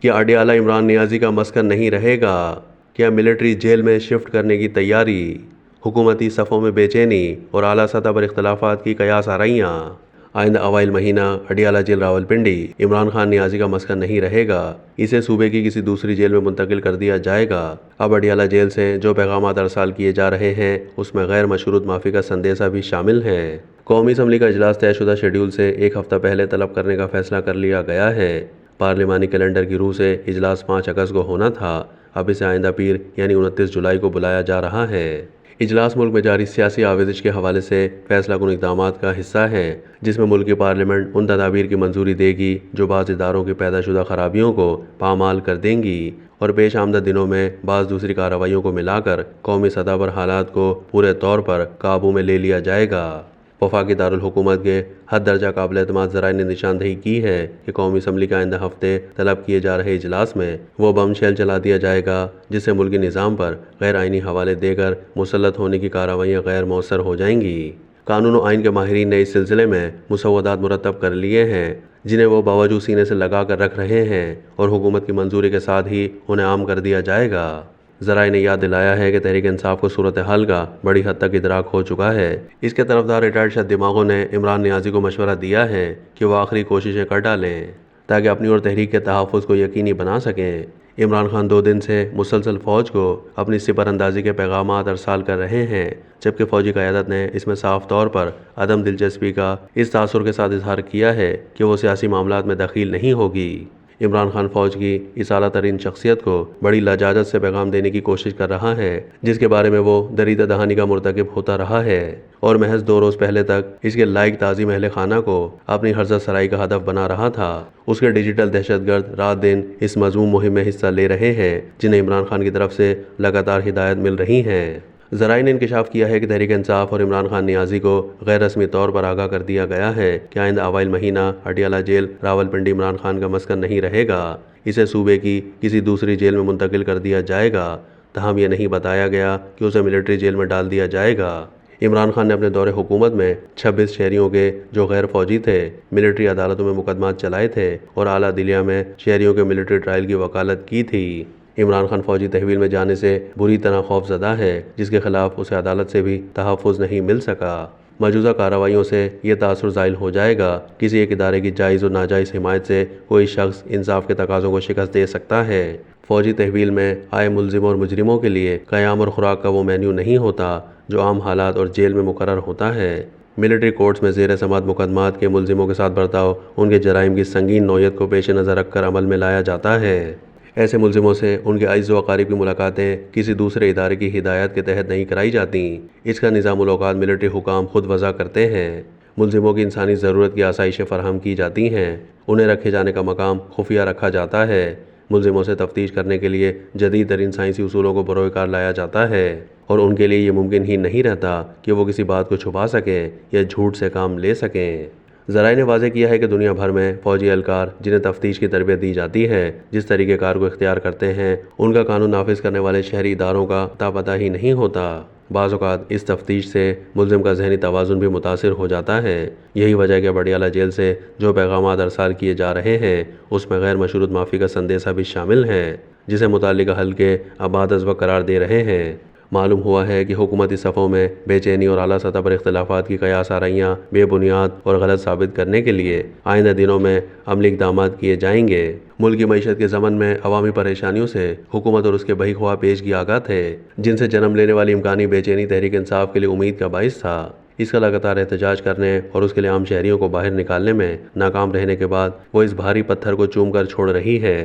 کیا اڈیالہ عمران نیازی کا مسکن نہیں رہے گا؟ کیا ملٹری جیل میں شفٹ کرنے کی تیاری؟ حکومتی صفوں میں بے چینی اور اعلیٰ سطح پر اختلافات کی قیاس آرائیاں۔ آئندہ اوائل مہینہ اڈیالہ جیل راولپنڈی عمران خان نیازی کا مسکن نہیں رہے گا، اسے صوبے کی کسی دوسری جیل میں منتقل کر دیا جائے گا۔ اب اڈیالہ جیل سے جو پیغامات ارسال کیے جا رہے ہیں اس میں غیر مشروط معافی کا سندیسہ بھی شامل ہے۔ قومی اسمبلی کا اجلاس طے شدہ شیڈول سے ایک ہفتہ پہلے طلب کرنے کا فیصلہ کر لیا گیا ہے۔ پارلیمانی کیلنڈر کی روح سے اجلاس 5 اگست کو ہونا تھا، اب اسے آئندہ پیر یعنی 29 جولائی کو بلایا جا رہا ہے۔ اجلاس ملک میں جاری سیاسی آویزش کے حوالے سے فیصلہ کن اقدامات کا حصہ ہے، جس میں ملک کی پارلیمنٹ ان تدابیر کی منظوری دے گی جو بعض اداروں کی پیدا شدہ خرابیوں کو پامال کر دیں گی اور پیش آمدہ دنوں میں بعض دوسری کارروائیوں کو ملا کر قومی سطح پر حالات کو پورے طور پر قابو میں لے لیا جائے گا۔ وفاقی دارالحکومت کے حد درجہ قابل اعتماد ذرائع نے نشاندہی کی ہے کہ قومی اسمبلی کا آئندہ ہفتے طلب کیے جا رہے اجلاس میں وہ بم شیل چلا دیا جائے گا جس سے ملکی نظام پر غیر آئینی حوالے دے کر مسلط ہونے کی کارروائیاں غیر مؤثر ہو جائیں گی۔ قانون و آئین کے ماہرین نے اس سلسلے میں مسودات مرتب کر لیے ہیں جنہیں وہ باوجود سینے سے لگا کر رکھ رہے ہیں اور حکومت کی منظوری کے ساتھ ہی انہیں عام کر دیا جائے گا۔ ذرائع نے یاد دلایا ہے کہ تحریک انصاف کو صورتحال کا بڑی حد تک ادراک ہو چکا ہے۔ اس کے طرفدار ریٹائرڈ شد دماغوں نے عمران نیازی کو مشورہ دیا ہے کہ وہ آخری کوششیں کر ڈالیں تاکہ اپنی اور تحریک کے تحفظ کو یقینی بنا سکیں۔ عمران خان 2 دن سے مسلسل فوج کو اپنی سپر اندازی کے پیغامات ارسال کر رہے ہیں، جبکہ فوجی قیادت نے اس میں صاف طور پر عدم دلچسپی کا اس تاثر کے ساتھ اظہار کیا ہے کہ وہ سیاسی معاملات میں دخیل نہیں ہوگی۔ عمران خان فوج کی اس اعلیٰ ترین شخصیت کو بڑی لجاجت سے پیغام دینے کی کوشش کر رہا ہے جس کے بارے میں وہ دریدہ دہانی کا مرتکب ہوتا رہا ہے اور محض 2 روز پہلے تک اس کے لائق تعظیم اہل خانہ کو اپنی حرزت سرائی کا ہدف بنا رہا تھا۔ اس کے ڈیجیٹل دہشت گرد رات دن اس مذموم مہم میں حصہ لے رہے ہیں جنہیں عمران خان کی طرف سے لگاتار ہدایت مل رہی ہیں۔ ذرائع نے انکشاف کیا ہے کہ تحریک انصاف اور عمران خان نیازی کو غیر رسمی طور پر آگاہ کر دیا گیا ہے کہ آئندہ اوائل مہینہ اڈیالہ جیل راولپنڈی عمران خان کا مسکن نہیں رہے گا، اسے صوبے کی کسی دوسری جیل میں منتقل کر دیا جائے گا، تاہم یہ نہیں بتایا گیا کہ اسے ملٹری جیل میں ڈال دیا جائے گا۔ عمران خان نے اپنے دور حکومت میں 26 شہریوں کے جو غیر فوجی تھے ملٹری عدالتوں میں مقدمات چلائے تھے اور اعلیٰ عدلیہ میں شہریوں کے ملٹری ٹرائل کی وکالت کی تھی۔ عمران خان فوجی تحویل میں جانے سے بری طرح خوف زدہ ہے جس کے خلاف اسے عدالت سے بھی تحفظ نہیں مل سکا۔ موجودہ کارروائیوں سے یہ تاثر زائل ہو جائے گا کسی ایک ادارے کی جائز اور ناجائز حمایت سے کوئی شخص انصاف کے تقاضوں کو شکست دے سکتا ہے۔ فوجی تحویل میں آئے ملزموں اور مجرموں کے لیے قیام اور خوراک کا وہ مینیو نہیں ہوتا جو عام حالات اور جیل میں مقرر ہوتا ہے۔ ملٹری کورٹس میں زیر سماعت مقدمات کے ملزموں کے ساتھ برتاؤ ان کے جرائم کی سنگین نوعیت کو پیش نظر رکھ کر عمل میں لایا جاتا ہے۔ ایسے ملزموں سے ان کے اعزا و اقارب کی ملاقاتیں کسی دوسرے ادارے کی ہدایت کے تحت نہیں کرائی جاتیں۔ اس کا نظام الاوقات ملٹری حکام خود وضع کرتے ہیں۔ ملزموں کی انسانی ضرورت کی آسائشیں فراہم کی جاتی ہیں، انہیں رکھے جانے کا مقام خفیہ رکھا جاتا ہے، ملزموں سے تفتیش کرنے کے لیے جدید ترین سائنسی اصولوں کو بروئے کار لایا جاتا ہے اور ان کے لیے یہ ممکن ہی نہیں رہتا کہ وہ کسی بات کو چھپا سکیں یا جھوٹ سے کام لے سکیں۔ ذرائع نے واضح کیا ہے کہ دنیا بھر میں فوجی اہلکار جنہیں تفتیش کی تربیت دی جاتی ہے جس طریقہ کار کو اختیار کرتے ہیں ان کا قانون نافذ کرنے والے شہری اداروں کا اتا پتہ ہی نہیں ہوتا۔ بعض اوقات اس تفتیش سے ملزم کا ذہنی توازن بھی متاثر ہو جاتا ہے۔ یہی وجہ ہے کہ اڈیالہ جیل سے جو پیغامات ارسال کیے جا رہے ہیں اس میں غیر مشروط معافی کا سندیسہ بھی شامل ہے جسے متعلقہ حلقے اب بعد از وقت قرار دے رہے ہیں۔ معلوم ہوا ہے کہ حکومتی صفوں میں بے چینی اور اعلیٰ سطح پر اختلافات کی قیاس آرائیاں بے بنیاد اور غلط ثابت کرنے کے لیے آئندہ دنوں میں عملی اقدامات کیے جائیں گے۔ ملکی معیشت کے ضمن میں عوامی پریشانیوں سے حکومت اور اس کے بہی خواہ پیشگی آگاہ تھے جن سے جنم لینے والی امکانی بے چینی تحریک انصاف کے لیے امید کا باعث تھا۔ اس کا لگاتار احتجاج کرنے اور اس کے لیے عام شہریوں کو باہر نکالنے میں ناکام رہنے کے بعد وہ اس بھاری پتھر کو چوم کر چھوڑ رہی ہے۔